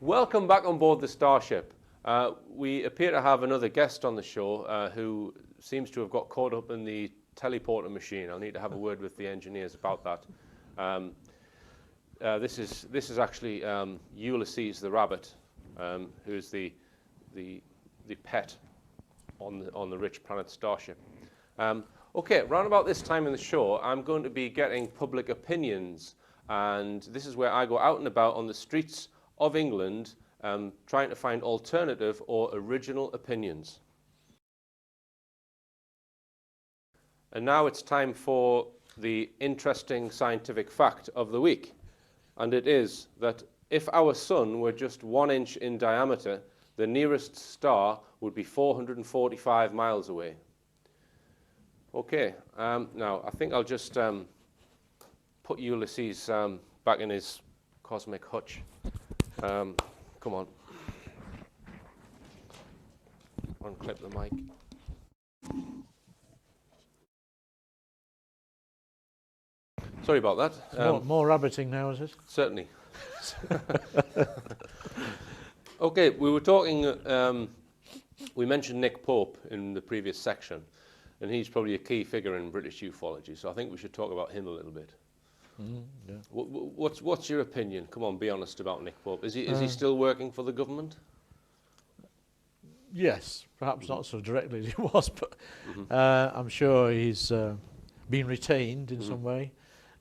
Welcome back on board the Starship. We appear to have another guest on the show who seems to have got caught up in the teleporter machine. I'll need to have a word with the engineers about that. This is actually Ulysses the rabbit, who's the pet on the rich planet Starship. Okay, round about this time in the show, I'm going to be getting public opinions, and this is where I go out and about on the streets of England, trying to find alternative or original opinions. And now it's time for the interesting scientific fact of the week. And it is that if our sun were just 1 inch in diameter, the nearest star would be 445 miles away. Okay, now I think I'll just put Ulysses back in his cosmic hutch. Come on. Unclip the mic. Sorry about that. More rabbiting now, is it? Certainly. Okay, we were talking, we mentioned Nick Pope in the previous section, and he's probably a key figure in British ufology, so I think we should talk about him a little bit. Yeah. What's your opinion? Come on, be honest about Nick Pope. Is he still working for the government? Yes, perhaps not so directly as he was, but I'm sure he's been retained in some way.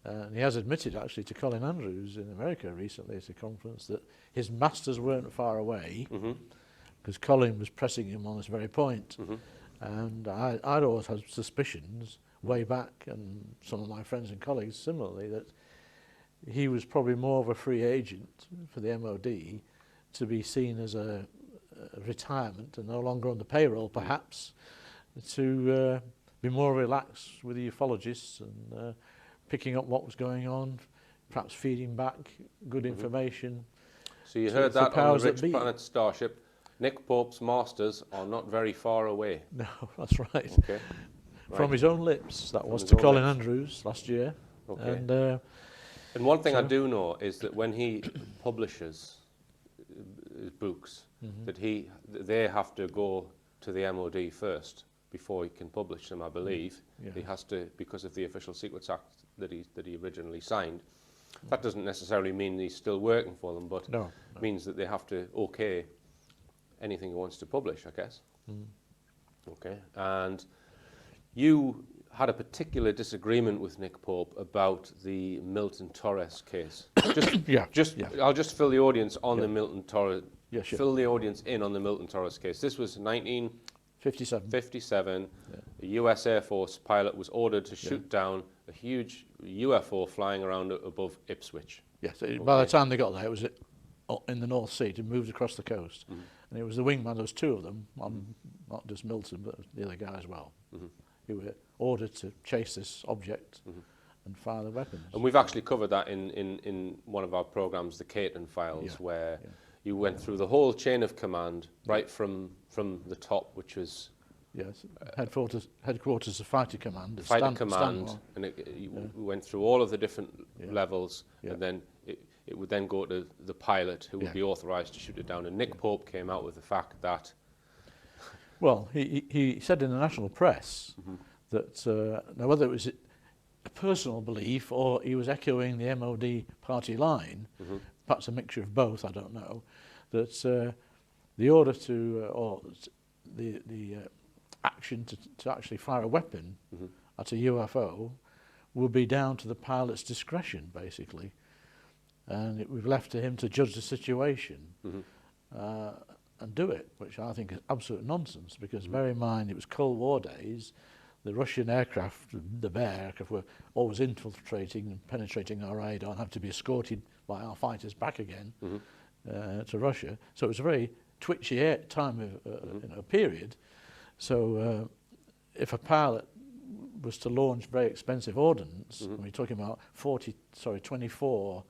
And he has admitted actually to Colin Andrews in America recently at a conference that his masters weren't far away, because Colin was pressing him on this very point. And I'd always had suspicions way back, and some of my friends and colleagues similarly, that he was probably more of a free agent for the MOD to be seen as a retirement and no longer on the payroll perhaps, to be more relaxed with the ufologists and picking up what was going on, perhaps feeding back good information. So you heard that on the rich planet Starship. Nick Pope's masters are not very far away. No, that's right. Okay. From his own lips, that was to Colin Andrews last year. Okay. And one thing I do know is that when he publishes books, that they have to go to the MOD first before he can publish them, I believe. He has to, because of the Official Secrets Act that he originally signed. That doesn't necessarily mean he's still working for them, but means that they have to okay anything he wants to publish, I guess. Okay, and you had a particular disagreement with Nick Pope about the Milton Torres case. I'll just fill the audience on the Milton Torres. Fill the audience in on the Milton Torres case. This was 1957. A U.S. Air Force pilot was ordered to shoot down a huge UFO flying around above Ipswich. Yes. By the time they got there, it was in the North Sea. It moved across the coast, and it was the wingman. There was two of them, not just Milton, but the other guy as well, who were ordered to chase this object and fire the weapons. And we've actually covered that in one of our programs, the Cayton Files, where you went through the whole chain of command, right from the top, which was headquarters of Fighter Command. And we went through all of the different levels, and then it would then go to the pilot, who would be authorised to shoot it down. And Nick Pope came out with the fact that... Well, he said in the national press that, now whether it was a personal belief or he was echoing the MOD party line, perhaps a mixture of both, I don't know, that the order to, or the action to actually fire a weapon at a UFO would be down to the pilot's discretion, basically. And we've left to him to judge the situation and do it, which I think is absolute nonsense, because bear in mind it was Cold War days. The Russian aircraft, the Bear aircraft, were always infiltrating and penetrating our radar and have to be escorted by our fighters back again to Russia. So it was a very twitchy time of period. So if a pilot was to launch very expensive ordnance, and we're talking about 24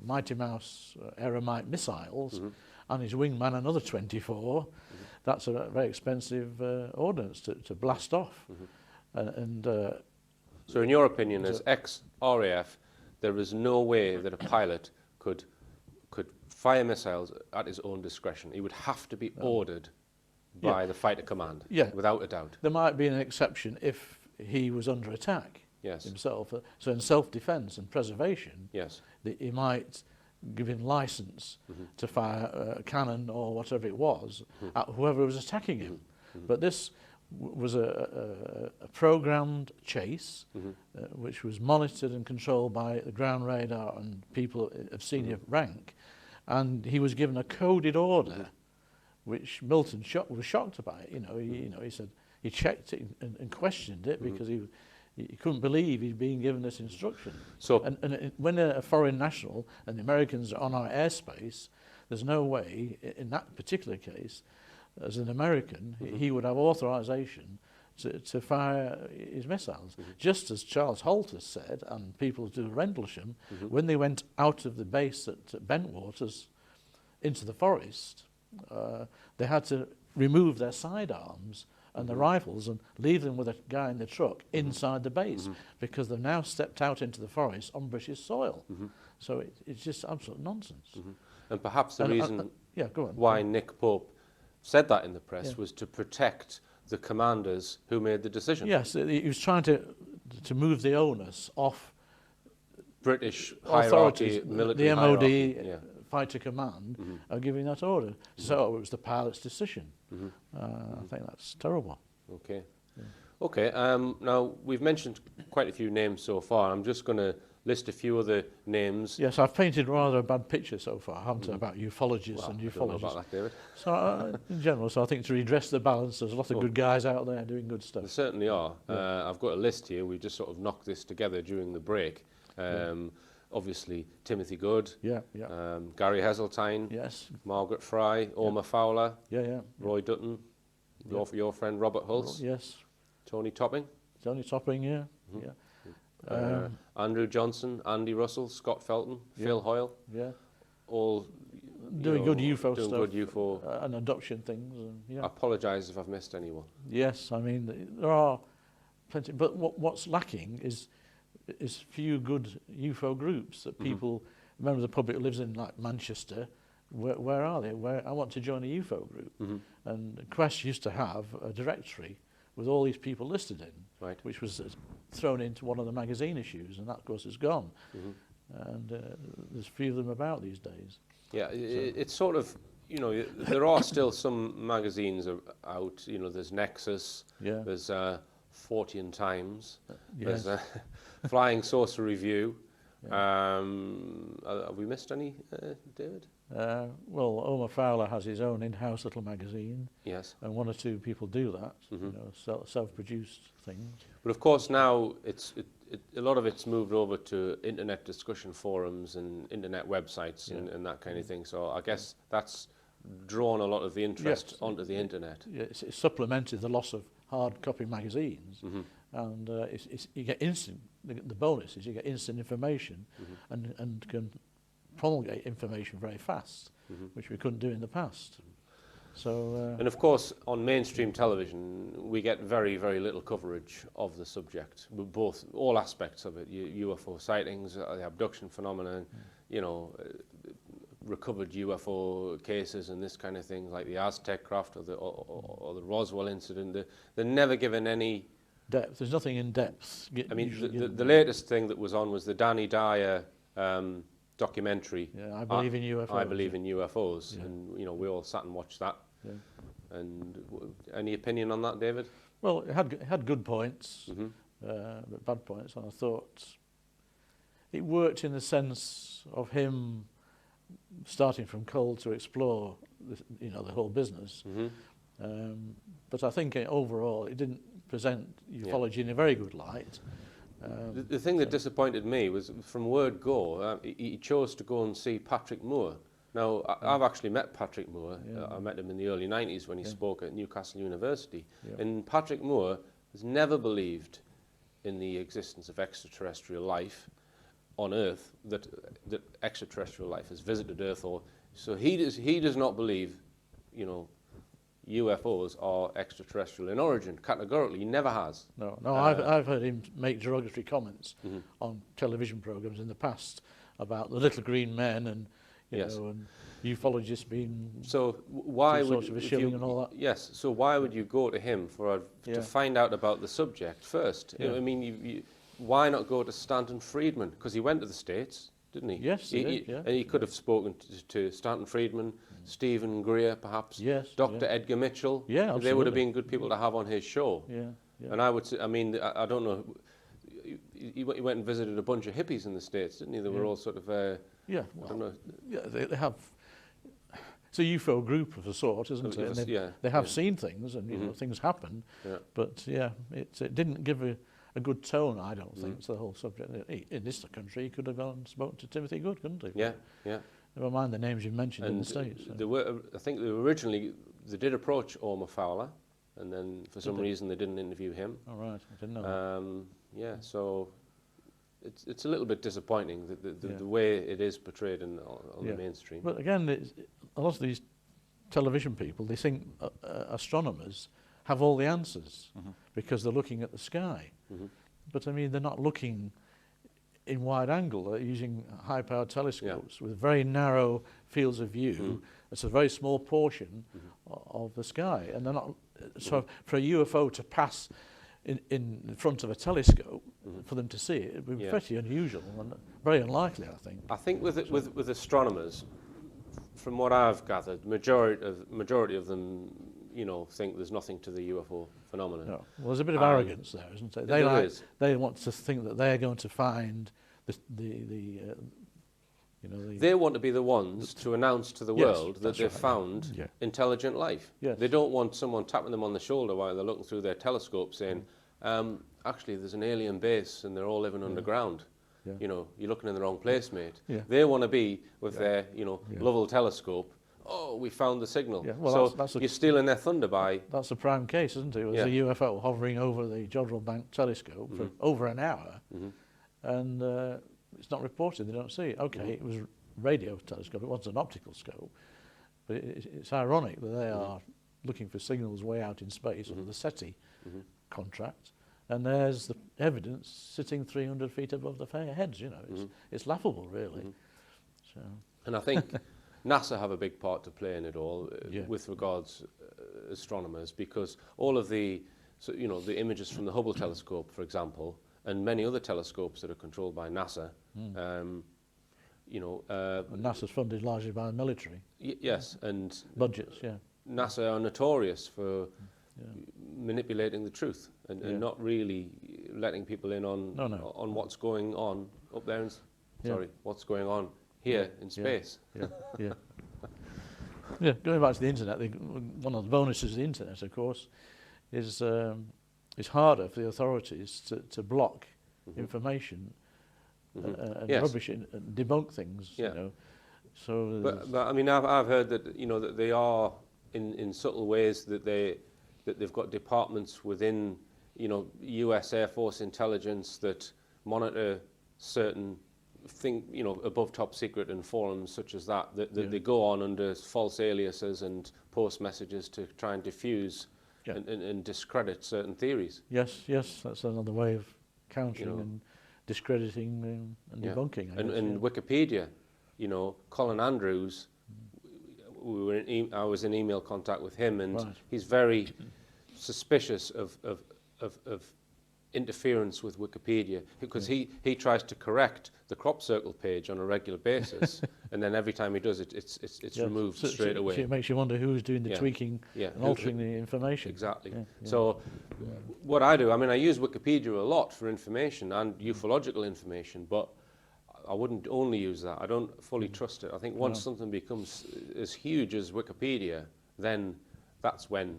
Mighty Mouse Aeromite missiles, and his wingman another 24, that's a very expensive ordnance to blast off. So in your opinion, as ex-RAF, there is no way that a pilot could fire missiles at his own discretion. He would have to be ordered by the fighter command, without a doubt. There might be an exception if he was under attack himself. So in self-defence and preservation, he might give him license to fire a cannon or whatever it was at whoever was attacking him. But this was a programmed chase, which was monitored and controlled by the ground radar and people of senior rank, and he was given a coded order, which Milton was shocked about. He said he checked it and questioned it because he couldn't believe he'd been given this instruction. So, and when a foreign national and the Americans are on our airspace, there's no way, in that particular case, as an American, he would have authorization to fire his missiles. Just as Charles Holt has said, and people do Rendlesham, when they went out of the base at Bentwaters into the forest, they had to remove their sidearms and the rifles and leave them with a guy in the truck inside the base because they've now stepped out into the forest on British soil. So it's just absolute nonsense. And perhaps the reason why Nick Pope said that in the press was to protect the commanders who made the decision. Yes, he was trying to move the onus off British hierarchy, military the MOD, hierarchy, fighter command, are giving that order. So it was the pilot's decision. I think that's terrible. Okay. Okay. Now we've mentioned quite a few names so far. I'm just going to list a few other names. Yes, I've painted rather a bad picture so far, haven't I, about ufologists and ufologists. I don't know about that, David. So in general, I think to redress the balance, there's a lot of good guys out there doing good stuff. There certainly are. I've got a list here. We just sort of knocked this together during the break. Obviously, Timothy Good, Gary Heseltine, Margaret Fry, Omar Fowler, Roy Dutton, your friend Robert Hulse, Tony Topping, Andrew Johnson, Andy Russell, Scott Felton, Phil Hoyle, all doing good UFO doing stuff, good UFO and adoption things. And, I apologise if I've missed anyone. Yes, I mean there are plenty, but what's lacking is few good UFO groups that people, member of the public who lives in like Manchester, where are they? I want to join a UFO group. And Quest used to have a directory with all these people listed in, which was thrown into one of the magazine issues, and that of course is gone. And there's few of them about these days. Yeah, it's sort of, there are still some magazines out, there's Nexus, there's Fortean Times, there's Flying Saucer Review. Have we missed any, David? Well, Omar Fowler has his own in-house little magazine. Yes. And one or two people do that, self-produced things. But of course now a lot of it's moved over to internet discussion forums and internet websites and that kind of thing. So I guess that's drawn a lot of the interest onto the internet. Yeah, it's supplemented the loss of hard copy magazines, and you get instant. The bonus is you get instant information, and can promulgate information very fast, which we couldn't do in the past. So and of course on mainstream television we get very, very little coverage of the subject, all aspects of it, UFO sightings, the abduction phenomenon, recovered UFO cases and this kind of thing, like the Aztec craft or the Roswell incident. They're never given any depth. There's nothing in depth. I mean, the latest thing that was on was the Danny Dyer documentary. I believe in UFOs. I believe in UFOs, and we all sat and watched that. And any opinion on that, David? Well, it had good points, but bad points, and I thought it worked in the sense of him starting from cold to explore, the whole business. But I think overall it didn't present ufology in a very good light. The thing that disappointed me was from word go, he chose to go and see Patrick Moore. Now, I've actually met Patrick Moore. I met him in the early 90s when he spoke at Newcastle University. And Patrick Moore has never believed in the existence of extraterrestrial life on Earth, that extraterrestrial life has visited Earth, so he does not believe, UFOs are extraterrestrial in origin. Categorically, he never has. No, I've heard him make derogatory comments on television programs in the past about the little green men and Yes. know, and ufologists being So why two would sorts of a if shilling you, and all that. yes? So why would you go to him to Yeah. find out about the subject first? Yeah. I mean, why not go to Stanton Friedman? Because he went to the States, didn't he? Yes, he did, yeah. And he could have spoken to Stanton Friedman, Stephen Greer, perhaps. Yes, Dr. yeah. Edgar Mitchell. Yeah, They would absolutely. have been good people to have on his show. Yeah, yeah. And I would say, I mean, I don't know. He went and visited a bunch of hippies in the States, didn't he? They were all sort of. Yeah, I don't know. yeah, they have. It's a UFO group of a sort, isn't it? And they have seen things, and you know things happen. Yeah. But yeah, it didn't give a good tone, I don't think, to the whole subject. In this country, he could have gone and spoken to Timothy Good, couldn't he? Yeah, yeah. Never mind the names you mentioned in And the States. So. they were, I think they did approach Orma Fowler, and then for some reason they didn't interview him. All right, I didn't know that. Yeah, so it's a little bit disappointing the way it is portrayed on the mainstream. But again, a lot of these television people, they think astronomers have all the answers because they're looking at the sky. But I mean, they're not looking in wide angle. They're using high-powered telescopes with very narrow fields of view. It's a very small portion of the sky, and they're not. So for a UFO to pass in front of a telescope for them to see it, it would be pretty unusual and very unlikely, I think. I think with astronomers, from what I've gathered, majority of them, you know, think there's nothing to the UFO phenomenon. No. Well, there's a bit of arrogance there, isn't there? They want to think that they're going to find they want to be the ones to announce to the world that they've found intelligent life. Yes. They don't want someone tapping them on the shoulder while they're looking through their telescope saying, actually, there's an alien base and they're all living underground. Yeah. You know, you're looking in the wrong place, mate. Yeah. They want to be with their, Lovell telescope. Oh, we found the signal. Yeah, well, so you're stealing their thunder by... That's a prime case, isn't it? It was a UFO hovering over the Jodrell Bank telescope for over an hour, and it's not reported, they don't see it. Okay, it was a radio telescope, it wasn't an optical scope, but it's ironic that they are looking for signals way out in space under the SETI contract, and there's the evidence sitting 300 feet above their heads, you know. It's laughable, really. So. And I think NASA have a big part to play in it all with regards astronomers, because all of the images from the Hubble telescope, for example, and many other telescopes that are controlled by NASA, NASA's funded largely by the military. Yes, and budgets, NASA are notorious for manipulating the truth and not really letting people in on what's going on up there. What's going on here in space. Yeah, going back to the internet, one of the bonuses of the internet, of course, is it's harder for the authorities to block information and rubbish and debunk things. You know, so. But I mean, I've heard that that they are in subtle ways that they've got departments within U.S. Air Force intelligence that monitor certain above top secret in forums such as that they go on under false aliases and post messages to try and diffuse and discredit certain theories. Yes, that's another way of countering and discrediting and debunking. And Wikipedia, Colin Andrews, I was in email contact with him, and he's very suspicious of interference with Wikipedia, because he tries to correct the crop circle page on a regular basis, and then every time he does it, it's removed straight away. So it makes you wonder who's doing the tweaking and altering the information. Exactly. So what I do, I use Wikipedia a lot for information and ufological information, but I wouldn't only use that. I don't fully trust it. I think once something becomes as huge as Wikipedia, then that's when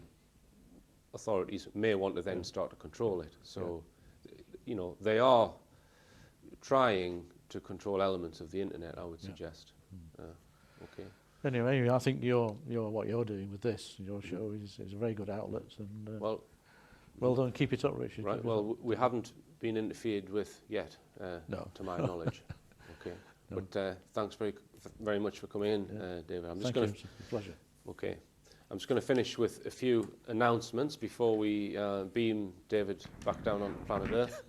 authorities may want to then start to control it. So, they are trying to control elements of the internet, I would suggest. Okay. Anyway, I think what you're doing with this, your show, is a very good outlet, and well done. Keep it up, Richard. Right. Well, we haven't been interfered with yet, to my knowledge. Okay. No. But thanks very much for coming in, David. Thank you. It's a pleasure. Okay. I'm just going to finish with a few announcements before we beam David back down on planet Earth.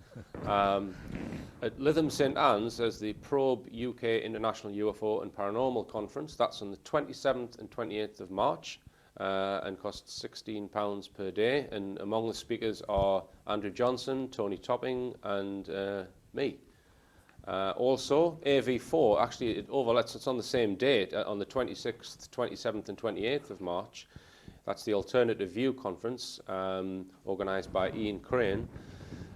At Lytham St Anne's, there's the Probe UK International UFO and Paranormal Conference. That's on the 27th and 28th of March and costs £16 per day. And among the speakers are Andrew Johnson, Tony Topping, and me. Also, AV4, actually it overlaps, it's on the same date, on the 26th, 27th and 28th of March. That's the Alternative View Conference, organised by Ian Crane.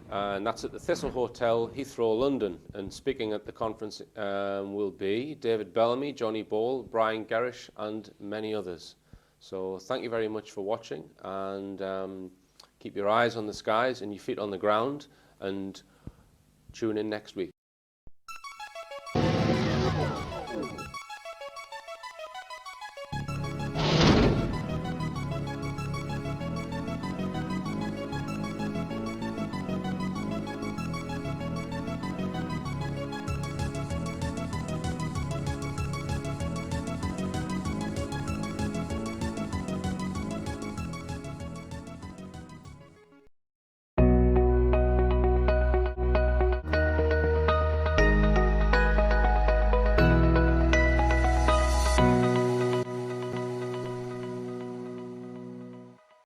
And that's at the Thistle Hotel, Heathrow, London. And speaking at the conference will be David Bellamy, Johnny Ball, Brian Gerrish, and many others. So thank you very much for watching, and keep your eyes on the skies and your feet on the ground, and tune in next week.